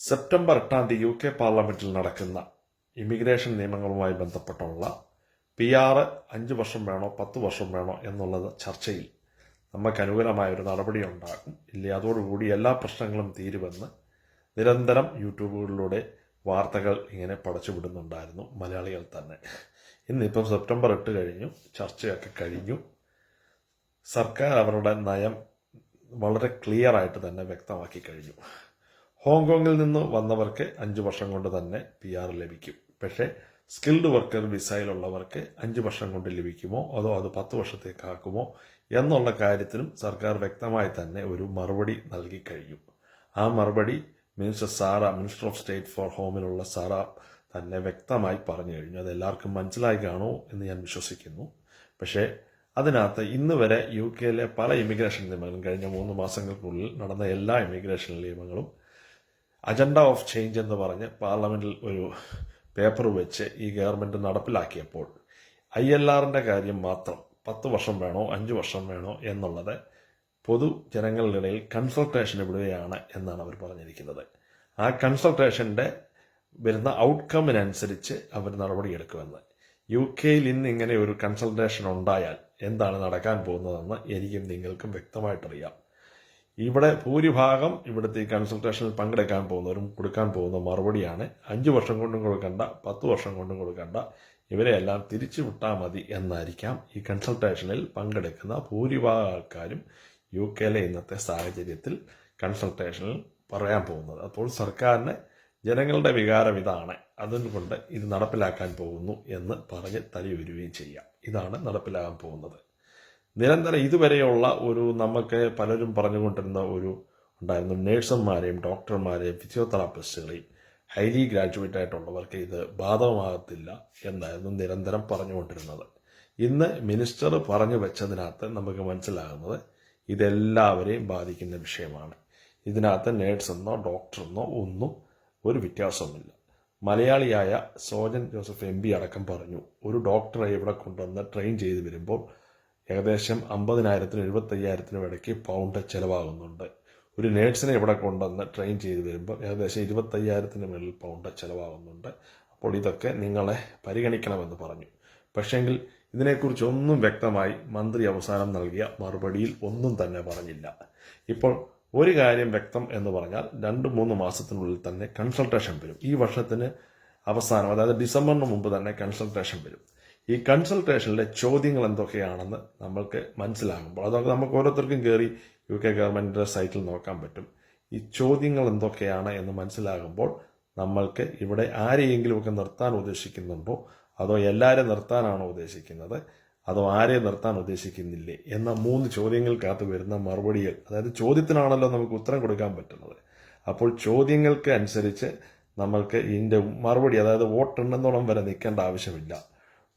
September 8 UK പാർലമെന്റിൽ നടക്കുന്ന immigration നിയമങ്ങളുമായി ബന്ധപ്പെട്ടുള്ള PR 5 വർഷം വേണോ 10 വർഷം വേണോ എന്നുള്ളത് ചർച്ചയിൽ നമുക്ക് അനുകൂലമായ ഒരു നടപടി ഉണ്ടാകും. ഇല്ലേ അതോടുകൂടി എല്ലാ പ്രശ്നങ്ങളും തീരുമെന്ന് നിരന്തരം യൂട്യൂബുകളിലൂടെ വാർത്തകൾ ഇങ്ങനെ പടച്ചുവിടുന്നുണ്ടായിരുന്നു മലയാളികൾ തന്നെ. ഇന്നിപ്പം സെപ്റ്റംബർ 8 കഴിഞ്ഞു, ചർച്ചയൊക്കെ കഴിഞ്ഞു. സർക്കാർ അവരുടെ നയം വളരെ ക്ലിയർ ആയിട്ട് തന്നെ വ്യക്തമാക്കി കഴിഞ്ഞു. ഹോങ്കോങ്ങിൽ നിന്ന് വന്നവർക്ക് 5 വർഷം കൊണ്ട് തന്നെ PR ലഭിക്കും. പക്ഷേ സ്കിൽഡ് വർക്കർ വിസയിലുള്ളവർക്ക് 5 വർഷം കൊണ്ട് ലഭിക്കുമോ അതോ അത് 10 വർഷത്തേക്കാക്കുമോ എന്നുള്ള കാര്യത്തിലും സർക്കാർ വ്യക്തമായി തന്നെ ഒരു മറുപടി നൽകി കഴിഞ്ഞു. ആ മറുപടി മിനിസ്റ്റർ ഓഫ് സ്റ്റേറ്റ് ഫോർ ഹോമിലുള്ള സാറ തന്നെ വ്യക്തമായി പറഞ്ഞു കഴിഞ്ഞു. അത് എല്ലാവർക്കും മനസ്സിലായി കാണുമോ എന്ന് ഞാൻ വിശ്വസിക്കുന്നു. പക്ഷേ അതിനകത്ത് ഇന്ന് വരെ UK പല ഇമിഗ്രേഷൻ നിയമങ്ങളും കഴിഞ്ഞ 3 മാസങ്ങൾക്കുള്ളിൽ നടന്ന എല്ലാ ഇമിഗ്രേഷൻ നിയമങ്ങളും അജണ്ട ഓഫ് ചേഞ്ച് എന്ന് പറഞ്ഞ് പാർലമെന്റിൽ ഒരു പേപ്പർ വെച്ച് ഈ ഗവൺമെന്റ് നടപ്പിലാക്കിയപ്പോൾ ILRന്റെ കാര്യം മാത്രം 10 വർഷം വേണോ 5 വർഷം വേണോ എന്നുള്ളത് പൊതുജനങ്ങളുടെ കൺസൾട്ടേഷന് വിടുകയാണ് എന്നാണ് അവർ പറഞ്ഞിരിക്കുന്നത്. ആ കൺസൾട്ടേഷന്റെ വരുന്ന ഔട്ട്കമ്മിനനുസരിച്ച് അവർ നടപടിയെടുക്കുമെന്ന്. UK ഇന്ന് ഇങ്ങനെ ഒരു കൺസൾട്ടേഷൻ ഉണ്ടായാൽ എന്താണ് നടക്കാൻ പോകുന്നതെന്ന് എനിക്കും നിങ്ങൾക്കും വ്യക്തമായിട്ടറിയാം. ഇവിടെ ഭൂരിഭാഗം ഇവിടുത്തെ ഈ കൺസൾട്ടേഷനിൽ പങ്കെടുക്കാൻ പോകുന്നവരും കൊടുക്കാൻ പോകുന്ന മറുപടിയാണ് 5 വർഷം കൊണ്ടും കൊടുക്കണ്ട, 10 വർഷം കൊണ്ടും കൊടുക്കണ്ട, ഇവരെയെല്ലാം തിരിച്ചു വിട്ടാൽ മതി എന്നായിരിക്കാം ഈ കൺസൾട്ടേഷനിൽ പങ്കെടുക്കുന്ന ഭൂരിഭാഗം ആൾക്കാരും UK ഇന്നത്തെ സാഹചര്യത്തിൽ കൺസൾട്ടേഷനിൽ പറയാൻ പോകുന്നത്. അപ്പോൾ സർക്കാരിന് ജനങ്ങളുടെ വികാരം ഇതാണ്, അതുകൊണ്ട് ഇത് നടപ്പിലാക്കാൻ പോകുന്നു എന്ന് പറഞ്ഞ് തലയുരുകയും ചെയ്യാം. ഇതാണ് നടപ്പിലാകാൻ പോകുന്നത്. നിരന്തരം ഇതുവരെയുള്ള ഒരു നമുക്ക് പലരും പറഞ്ഞുകൊണ്ടിരുന്ന ഒരു ഉണ്ടായിരുന്നു, നേഴ്സുമാരെയും ഡോക്ടർമാരെയും ഫിസിയോതെറാപ്പിസ്റ്റുകളെയും ഹൈലി ഗ്രാജുവേറ്റ് ആയിട്ടുള്ളവർക്ക് ഇത് ബാധകമാകത്തില്ല എന്നായിരുന്നു നിരന്തരം പറഞ്ഞുകൊണ്ടിരുന്നത്. ഇന്ന് മിനിസ്റ്റർ പറഞ്ഞു വെച്ചതിനകത്ത് നമുക്ക് മനസ്സിലാകുന്നത് ഇതെല്ലാവരെയും ബാധിക്കുന്ന വിഷയമാണ്. ഇതിനകത്ത് നേഴ്സെന്നോ ഡോക്ടറെന്നോ ഒന്നും ഒരു വ്യത്യാസവുമില്ല. മലയാളിയായ സോജൻ ജോസഫ് MP അടക്കം പറഞ്ഞു, ഒരു ഡോക്ടറെ ഇവിടെ കൊണ്ടുവന്ന് ട്രെയിൻ ചെയ്ത് വരുമ്പോൾ ഏകദേശം 50,000-നും 75,000-നും ഇടയ്ക്ക് പൗണ്ട് ചിലവാകുന്നുണ്ട്. ഒരു നേഴ്സിനെ ഇവിടെ കൊണ്ടുവന്ന് ട്രെയിൻ ചെയ്ത് വരുമ്പോൾ ഏകദേശം 25,000-ന് മുകളിൽ പൗണ്ട് ചിലവാകുന്നുണ്ട്. അപ്പോൾ ഇതൊക്കെ നിങ്ങളെ പരിഗണിക്കണമെന്ന് പറഞ്ഞു. പക്ഷേങ്കിൽ ഇതിനെക്കുറിച്ചൊന്നും വ്യക്തമായി മന്ത്രി അവസാനം നൽകിയ മറുപടിയിൽ ഒന്നും തന്നെ പറഞ്ഞില്ല. ഇപ്പോൾ ഒരു കാര്യം വ്യക്തം എന്ന് പറഞ്ഞാൽ 2-3 മാസത്തിനുള്ളിൽ തന്നെ കൺസൾട്ടേഷൻ വരും. ഈ വർഷത്തിന് അവസാനം, അതായത് ഡിസംബറിന് മുമ്പ് തന്നെ കൺസൾട്ടേഷൻ വരും. ഈ കൺസൾട്ടേഷനിലെ ചോദ്യങ്ങൾ എന്തൊക്കെയാണെന്ന് നമ്മൾക്ക് മനസ്സിലാകുമ്പോൾ അതൊക്കെ നമുക്ക് ഓരോരുത്തർക്കും കയറി UK ഗവൺമെന്റിന്റെ സൈറ്റിൽ നോക്കാൻ പറ്റും. ഈ ചോദ്യങ്ങൾ എന്തൊക്കെയാണ് എന്ന് മനസ്സിലാകുമ്പോൾ നമ്മൾക്ക് ഇവിടെ ആരെയെങ്കിലുമൊക്കെ നിർത്താൻ ഉദ്ദേശിക്കുന്നുണ്ടോ അതോ എല്ലാവരെയും നിർത്താനാണോ ഉദ്ദേശിക്കുന്നത് അതോ ആരെ നിർത്താൻ ഉദ്ദേശിക്കുന്നില്ലേ എന്ന 3 ചോദ്യങ്ങൾക്കകത്ത് വരുന്ന മറുപടികൾ, അതായത് ചോദ്യത്തിനാണല്ലോ നമുക്ക് ഉത്തരം കൊടുക്കാൻ പറ്റുന്നത്. അപ്പോൾ ചോദ്യങ്ങൾക്ക് അനുസരിച്ച് നമ്മൾക്ക് ഇതിന്റെ മറുപടി, അതായത് വോട്ടെണ്ണുന്നോളം വരെ നിൽക്കേണ്ട ആവശ്യമില്ല.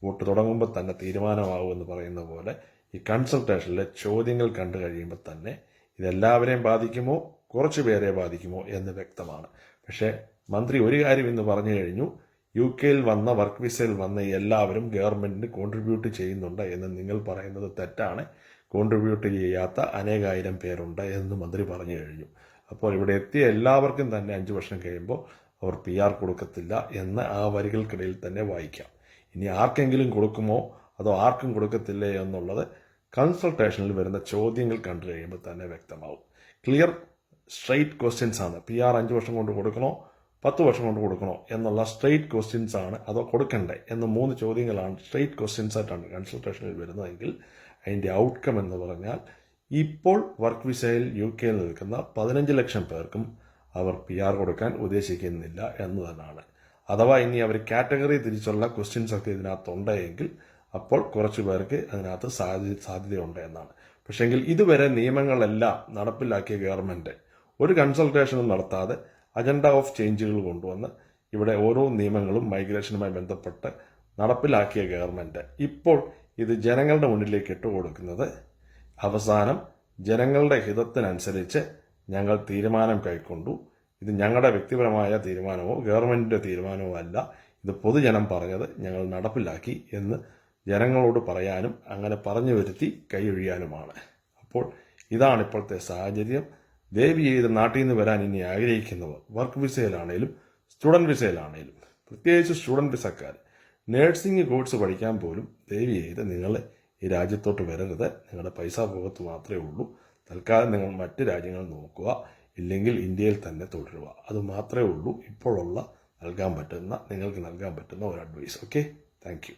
വോട്ട് തുടങ്ങുമ്പോൾ തന്നെ തീരുമാനമാകുമെന്ന് പറയുന്ന പോലെ ഈ കൺസൾട്ടേഷനിലെ ചോദ്യങ്ങൾ കണ്ടു കഴിയുമ്പോൾ തന്നെ ഇതെല്ലാവരെയും ബാധിക്കുമോ കുറച്ചു പേരെ ബാധിക്കുമോ എന്ന് വ്യക്തമാണ്. പക്ഷേ മന്ത്രി ഒരു കാര്യം ഇന്ന് പറഞ്ഞു കഴിഞ്ഞു, UK വന്ന വർക്ക് വിസയിൽ വന്ന എല്ലാവരും ഗവൺമെന്റിന് കോൺട്രിബ്യൂട്ട് ചെയ്യുന്നുണ്ട് എന്ന് നിങ്ങൾ പറയുന്നത് തെറ്റാണ്. കോൺട്രിബ്യൂട്ട് ചെയ്യാത്ത അനേകായിരം പേരുണ്ട് എന്ന് മന്ത്രി പറഞ്ഞു കഴിഞ്ഞു. അപ്പോൾ ഇവിടെ എത്തിയ എല്ലാവർക്കും തന്നെ 5 വർഷം കഴിയുമ്പോൾ അവർ PR കൊടുക്കത്തില്ല എന്ന് ആ വരികൾക്കിടയിൽ തന്നെ വായിക്കാം. ഇനി ആർക്കെങ്കിലും കൊടുക്കുമോ അതോ ആർക്കും കൊടുക്കത്തില്ലേ എന്നുള്ളത് കൺസൾട്ടേഷനിൽ വരുന്ന ചോദ്യങ്ങൾ കണ്ടു കഴിയുമ്പോൾ തന്നെ വ്യക്തമാവും. ക്ലിയർ സ്ട്രെയിറ്റ് ക്വസ്റ്റ്യൻസ് ആണ്. PR 5 വർഷം കൊണ്ട് കൊടുക്കണോ 10 വർഷം കൊണ്ട് കൊടുക്കണോ എന്നുള്ള സ്ട്രെയിറ്റ് ക്വസ്റ്റ്യൻസ് ആണ്, അതോ കൊടുക്കണ്ടേ എന്ന 3 ചോദ്യങ്ങളാണ് സ്ട്രെയിറ്റ് ക്വസ്റ്റ്യൻസ് ആയിട്ടാണ് കൺസൾട്ടേഷനിൽ വരുന്നതെങ്കിൽ അതിന്റെ ഔട്ട്കം എന്ന് പറഞ്ഞാൽ ഇപ്പോൾ വർക്ക് വിസയിൽ UK നിൽക്കുന്ന 15 ലക്ഷം പേർക്കും അവർ PR കൊടുക്കാൻ ഉദ്ദേശിക്കുന്നില്ല എന്ന് തന്നെയാണ്. അഥവാ ഇനി അവർ കാറ്റഗറി തിരിച്ചുള്ള ക്വസ്റ്റ്യൻസ് ഒക്കെ ഇതിനകത്തുണ്ടെങ്കിൽ അപ്പോൾ കുറച്ചു പേർക്ക് അതിനകത്ത് സാധ്യതയുണ്ട് എന്നാണ്. പക്ഷെങ്കിൽ ഇതുവരെ നിയമങ്ങളെല്ലാം നടപ്പിലാക്കിയ ഗവൺമെന്റ് ഒരു കൺസൾട്ടേഷനും നടത്താതെ അജണ്ട ഓഫ് ചേഞ്ചുകൾ കൊണ്ടുവന്ന് ഇവിടെ ഓരോ നിയമങ്ങളും മൈഗ്രേഷനുമായി ബന്ധപ്പെട്ട് നടപ്പിലാക്കിയ ഗവൺമെന്റ് ഇപ്പോൾ ഇത് ജനങ്ങളുടെ മുന്നിലേക്ക് ഇട്ടുകൊടുക്കുന്നത് അവസാനം ജനങ്ങളുടെ ഹിതത്തിനനുസരിച്ച് ഞങ്ങൾ തീരുമാനം കൈക്കൊണ്ടു, ഇത് ഞങ്ങളുടെ വ്യക്തിപരമായ തീരുമാനമോ ഗവൺമെന്റിന്റെ തീരുമാനമോ അല്ല, ഇത് പൊതുജനം പറഞ്ഞത് ഞങ്ങൾ നടപ്പിലാക്കി എന്ന് ജനങ്ങളോട് പറയാനും അങ്ങനെ പറഞ്ഞു വരുത്തി കൈയൊഴിയാനുമാണ്. അപ്പോൾ ഇതാണ് ഇപ്പോഴത്തെ സാഹചര്യം. ദയവ് ചെയ്ത് നാട്ടിൽ നിന്ന് വരാൻ ഇനി ആഗ്രഹിക്കുന്നവർ വർക്ക് വിസയിലാണേലും സ്റ്റുഡൻറ് വിസയിലാണേലും, പ്രത്യേകിച്ച് സ്റ്റുഡൻറ് വിസക്കാർ, നേഴ്സിംഗ് കോഴ്സ് പഠിക്കാൻ പോലും ദയവ് ചെയ്ത് നിങ്ങൾ ഈ രാജ്യത്തോട്ട് വരരുത്. നിങ്ങളുടെ പൈസ പോകത്ത് മാത്രമേ ഉള്ളൂ. തൽക്കാലം നിങ്ങൾ മറ്റ് രാജ്യങ്ങൾ നോക്കുക, ഇല്ലെങ്കിൽ ഇന്ത്യയിൽ തന്നെ തുടരുക. അത് മാത്രമേ ഉള്ളൂ ഇപ്പോഴുള്ള നിങ്ങൾക്ക് നൽകാൻ പറ്റുന്ന ഒരു അഡ്വൈസ്. Okay, thank you.